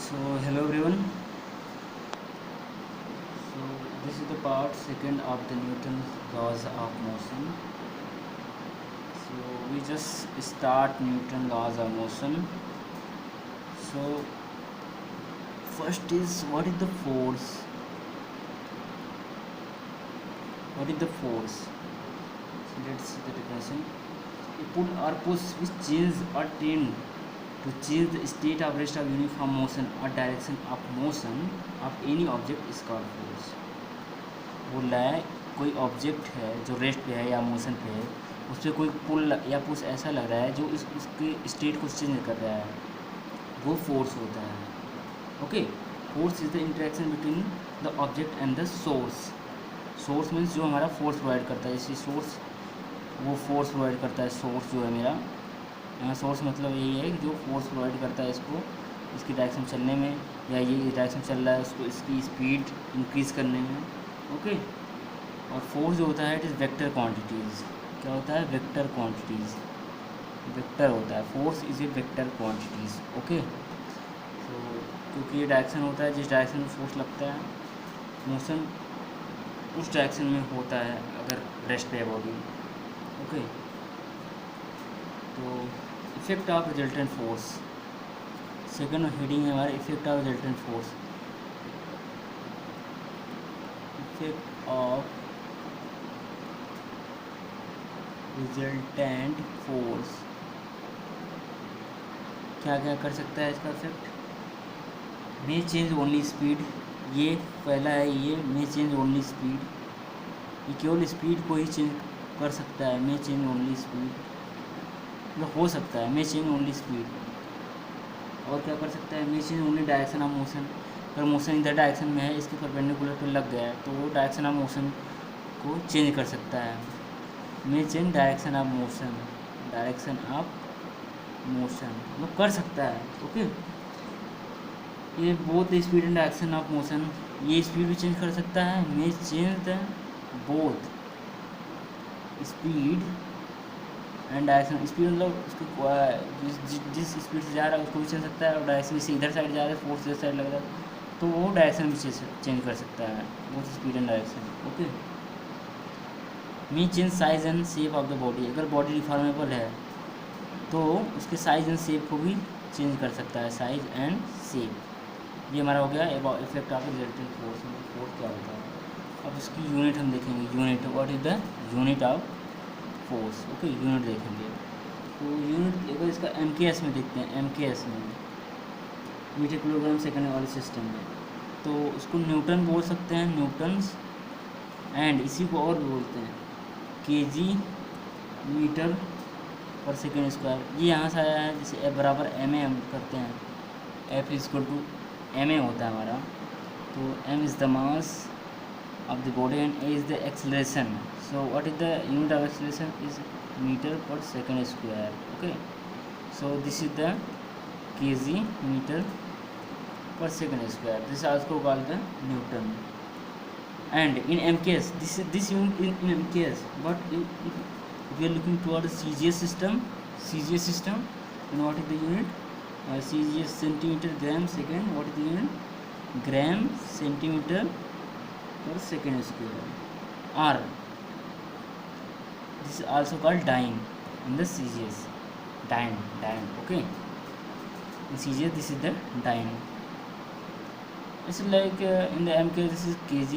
So hello everyone. So this is the part second of the Newton's laws of motion. So we just start Newton laws of motion. So first is what is the force? What is the force? So let's see the definition. A pull or push which change or tend to change the state of rest of uniform motion or direction of motion of any object is called force. बोल रहा है कोई object है जो rest पे है या motion पे है, उस पर कोई पुल या पुश ऐसा लग रहा है जो उसके स्टेट को चेंज कर रहा है, वो फोर्स होता है. Okay, force is the interaction between the object and the source. Source means जो हमारा फोर्स प्रोवाइड करता है, जैसे सोर्स वो फोर्स प्रोवाइड करता है. सोर्स जो है मेरा यहाँ सोर्स मतलब यही है कि जो फोर्स प्रोवाइड करता है इसको इसकी डायरेक्शन चलने में, या ये डायरेक्शन चल रहा है उसको इसकी स्पीड इंक्रीज़ करने में. ओके, और फोर्स जो होता है इट इज़ वेक्टर क्वांटिटीज़. क्या होता है? Vector quantities. वेक्टर होता है, force is a vector quantities. Okay, तो क्योंकि ये डायरेक्शन होता है, जिस डायरेक्शन में फोर्स लगता है मोशन उस डायरेक्शन में होता है अगर रेस्ट पे है बॉडी. ओके, तो effect of resultant force, second heading है हमारा effect of resultant force. Effect of resultant force क्या क्या कर सकता है इसका इफेक्ट? मे चेंज ओनली स्पीड. ये पहला है, ये मे चेंज ओनली स्पीड. ये केवल स्पीड को ही चेंज कर सकता है. मे चेंज ओनली स्पीड मतलब हो सकता है मे चेंज ओनली स्पीड. और क्या कर सकता है? मे change only direction of motion. अगर मोशन इधर डायरेक्शन में है, इसके परपेंडिकुलर पे लग गया है तो वो डायरेक्शन ऑफ मोशन को चेंज कर सकता है. मे change direction of motion. Direction of motion मतलब कर सकता है. ओके, ये both speed and direction of motion, ये स्पीड भी चेंज कर सकता है. मे change the both speed and direction. Speed मतलब उसको जिस स्पीड से जा रहा है उसको भी चेंज सकता है, और डायरेक्शन से इधर साइड जा रहा है, फोर्स इधर साइड लग रहा है तो वो डायरेक्शन भी चेंज कर सकता है, both speed and direction. Okay, may change size and shape of the body. अगर बॉडी डिफॉर्मेबल है तो उसके साइज एंड शेप को भी चेंज कर सकता है. साइज एंड शेप, ये हमारा हो गया effect of resultant force. Force क्या होता है? अब इसकी यूनिट हम देखेंगे. Unit, what is the unit of force. Okay, unit देखेंगे. तो यूनिट अगर इसका MKS में देखते हैं, MKS में मीटर किलोग्राम सेकंड वाले सिस्टम में, तो उसको न्यूटन बोल सकते हैं, न्यूटन्स. एंड इसी को और भी बोलते हैं KG मीटर पर सेकेंड स्क्वायर. ये यहाँ से आया है, जैसे F बराबर MA हम करते हैं, F इक्वल टू MA होता है हमारा. तो M is the mass of the body and A is the acceleration. So what is the unit of acceleration? Is meter per second square. Okay, so this is the kg meter per second square. This is also called the Newton. And in MKS, this unit in MKS. But if we are looking toward the CGS system, then what is the unit? CGS centimeter gram second. What is the unit? Gram centimeter per second square. Or this is also called dyne in the CGS. Dyne. Okay, in CGS this is the dyne. It's like in the MK this is kg.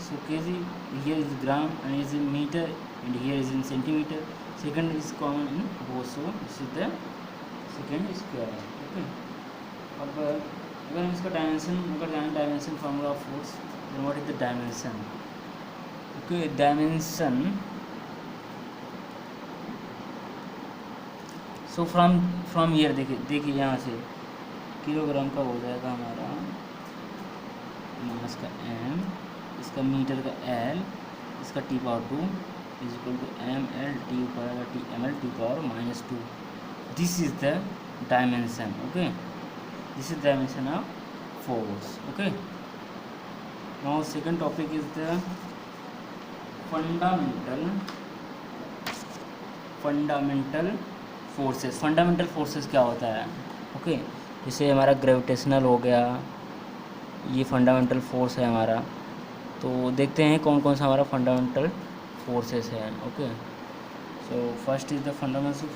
So kg here is gram and is in meter, and here is in centimeter. Second is common in both, so this is the second square. Okay, अब अगर हम इसका dimension अगर जाने dimension formula of force, then what is the dimension? Okay, dimension. So from here देखिए यहाँ से kilogram का हो जाएगा हमारा मास का M, इसका मीटर का L, इसका T power 2 is equal to ML T ऊपर T ML T power -2. This is the dimension. Okay, this is dimension of force. Okay, now second topic is the fundamental forces. fundamental forces क्या होता है? Okay, जैसे हमारा gravitational हो गया, ये fundamental force है हमारा। तो देखते हैं कौन कौन सा हमारा फंडामेंटल फोर्सेस है। Okay, so first is the fundamental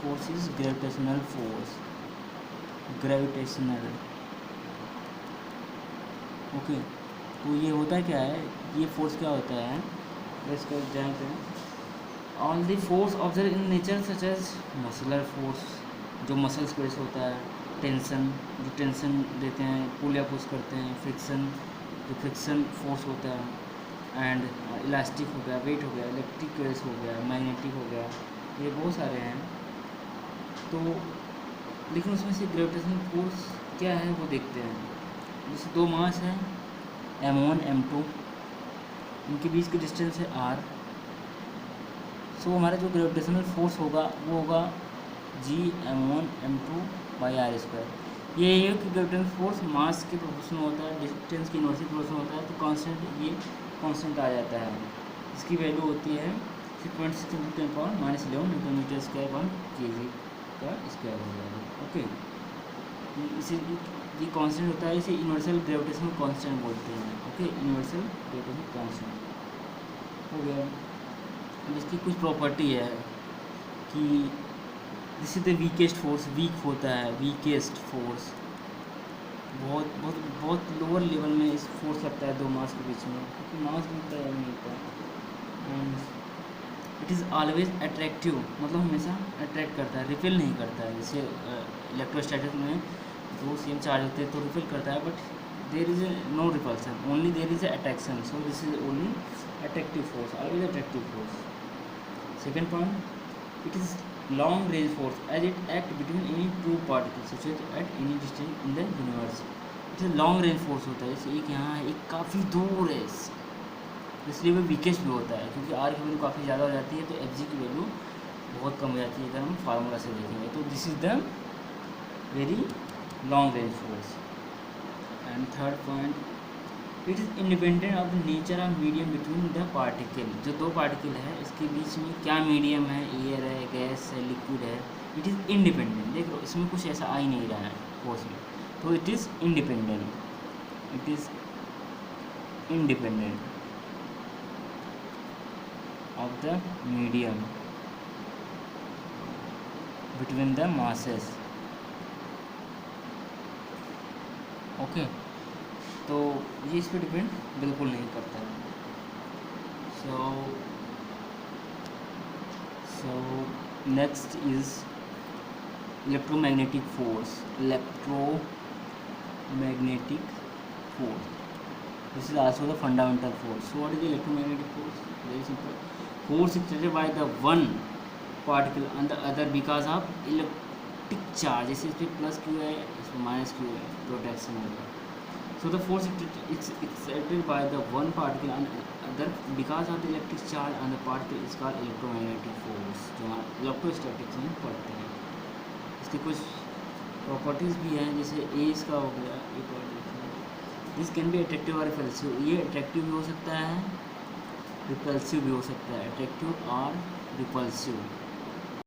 force is gravitational force, gravitational. Okay, तो ये होता क्या है, ये फोर्स क्या होता है, इसको जानते हैं। All the force observe in nature such as muscular force, जो मसल्स की वजह से होता है, टेंशन, जो टेंशन देते हैं, पुल या पुश करते हैं, फ्रिक्शन, जो फ्रिक्शन फोर्स होता है, एंड इलास्टिक हो गया, वेट हो गया, इलेक्ट्रिक की वजह से हो गया, मैग्नेटिक हो गया, ये बहुत सारे हैं। तो लेकिन उसमें से ग्रेविटेशनल फोर्स क्या है वो देखते हैं। जैसे दो मास हैं m1 m2, इनके बीच की डिस्टेंस है r। सो हमारा जो ग्रेविटेशनल फोर्स होगा वो होगा g m1 m2 by r square. ये है कि ग्रेविटेशनल फोर्स मास के प्रोपोर्शनल होता है, डिस्टेंस की इनवर्सली प्रोपोर्शनल होता है, तो कांस्टेंट, ये कांस्टेंट आ जाता है। इसकी वैल्यू होती है 6.6 × 10⁻11 न्यूटन मीटर स्क्वायर 1 kg का स्क्वायर हो जाएगा। ओके, इसे ये कांस्टेंट होता है, इसे यूनिवर्सल ग्रेविटेशनल कांस्टेंट बोलते हैं। ओके, यूनिवर्सल ग्रेविटेशनल कांस्टेंट हो गया। अब इसकी कुछ प्रॉपर्टी है कि this is the weakest force, weak होता है, वीकेस्ट फोर्स, बहुत बहुत बहुत लोअर लेवल में इस फोर्स लगता है दो मास के बीच में, क्योंकि मास मिलता है मिलता है। And it is always attractive, मतलब हमेशा अट्रैक्ट करता है, रिपेल नहीं करता है। जैसे इलेक्ट्रोस्टैटिक में दो सेम चार्ज होते हैं तो रिपेल करता है, but there is no repulsion, only there is attraction, so this is only attractive force, always attractive force. Second point, it is long range force as it act between any two particles situated at any distance in the universe. It is long range force होता है, जैसे एक यहाँ है, एक काफ़ी दूर है, इसलिए वो वीकेस्ट भी होता है, क्योंकि आर की वैल्यू काफ़ी ज़्यादा हो जाती है तो एफ जी की वैल्यू बहुत कम हो जाती है अगर हम फार्मूला से देखेंगे। तो this is the very long range force. And third point, it is independent of the nature of medium between the particle. जो दो पार्टिकल है इसके बीच में क्या मीडियम है, एयर है, गैस है, लिक्विड है, इट इज़ इंडिपेंडेंट। देख लो इसमें कुछ ऐसा आ ही नहीं रहा है फोर्स में, तो it is independent, it is independent of the medium between the masses। Okay, तो ये इस पर डिपेंड बिल्कुल नहीं करता है। So next is electromagnetic force, electromagnetic force, this is also the fundamental force. So what is electromagnetic force? Very simple, force exerted by the one particle on the other because of electric charge। जैसे इस पर plus Q है, इस पर minus Q है, protection होगा। So the force exerted by the one particle on other because of the electric charge on the particle is called electromagnetic force, जो हम इलेक्ट्रोस्टैटिक्स में पढ़ते हैं। इसकी कुछ प्रॉपर्टीज़ भी हैं, जैसे ए इसका हो गया, दिस कैन बी अट्रैक्टिव और रिपल्सिव। ये अट्रैक्टिव भी हो सकता है, रिपल्सिव भी हो सकता है, अट्रैक्टिव और रिपल्सिव।